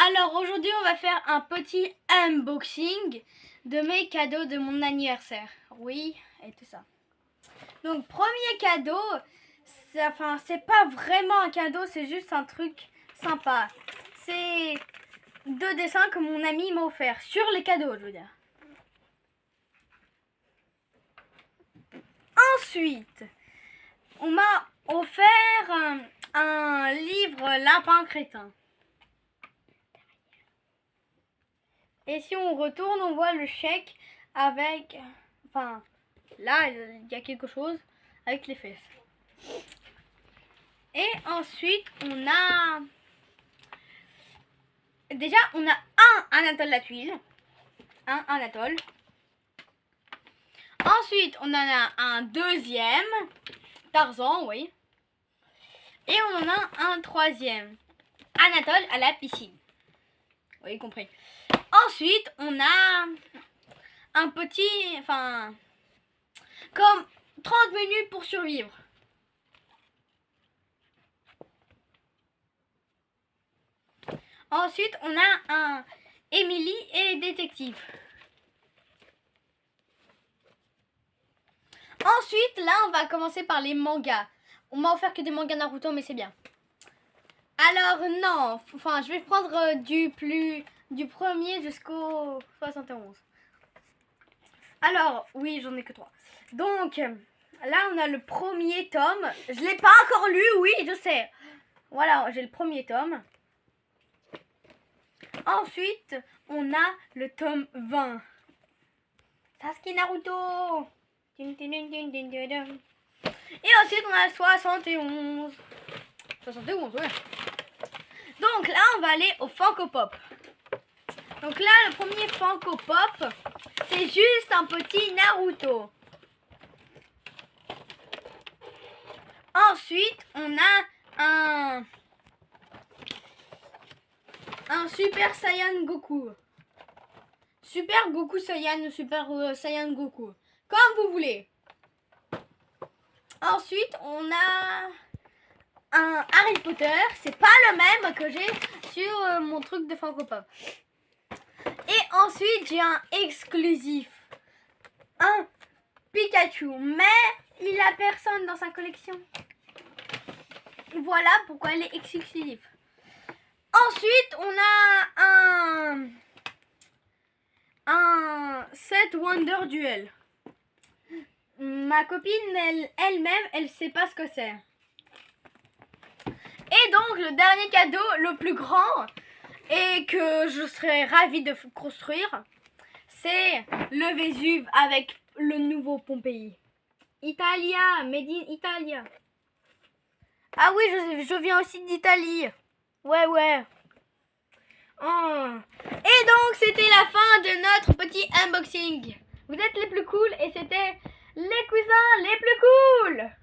Alors aujourd'hui on va faire un petit unboxing de mes cadeaux de mon anniversaire. Oui, et tout ça. Donc premier cadeau, c'est pas vraiment un cadeau, c'est juste un truc sympa. C'est deux dessins que mon ami m'a offert sur les cadeaux, je veux dire. Ensuite, on m'a offert un livre Lapin Crétin. Et si on retourne, on voit le chèque avec... Enfin, là, il y a quelque chose avec les fesses. Et ensuite, on a... Déjà, on a un Anatole la tuile. Un Anatole. Ensuite, on en a un deuxième. Tarzan, oui. Et on en a un troisième. Anatole à la piscine. Vous avez compris. Ensuite, on a un petit... Enfin... Comme 30 minutes pour survivre. Ensuite, on a un Emily et les détectives. Ensuite, là, on va commencer par les mangas. On m'a offert que des mangas Naruto, mais c'est bien. Alors, non. Enfin, je vais prendre du premier jusqu'au 71. Alors, oui, j'en ai que 3. Donc, là, on a le premier tome. Je l'ai pas encore lu, oui, je sais. Voilà, j'ai le premier tome. Ensuite, on a le tome 20. Sasuke Naruto. Et ensuite, on a 71. 71, ouais. Donc là, on va aller au Funko Pop. Donc là, le premier Funko Pop, c'est juste un petit Naruto. Ensuite, on a un Super Saiyan Goku. Super Goku Saiyan ou Super Saiyan Goku. Comme vous voulez. Ensuite, on a un Harry Potter. C'est pas le même que j'ai sur mon truc de Funko Pop. Et ensuite, j'ai un exclusif. Un Pikachu. Mais il a personne dans sa collection. Voilà pourquoi elle est exclusive. Ensuite, on a un set Wonder Duel. Ma copine, elle-même, elle sait pas ce que c'est. Et donc, le dernier cadeau, le plus grand, et que je serais ravie de construire, c'est le Vésuve avec le nouveau Pompéi. Italia, made in Italia. Ah oui, je viens aussi d'Italie. Ouais. Oh. Et donc, c'était la fin de notre petit unboxing. Vous êtes les plus cool et c'était les cousins les plus cool.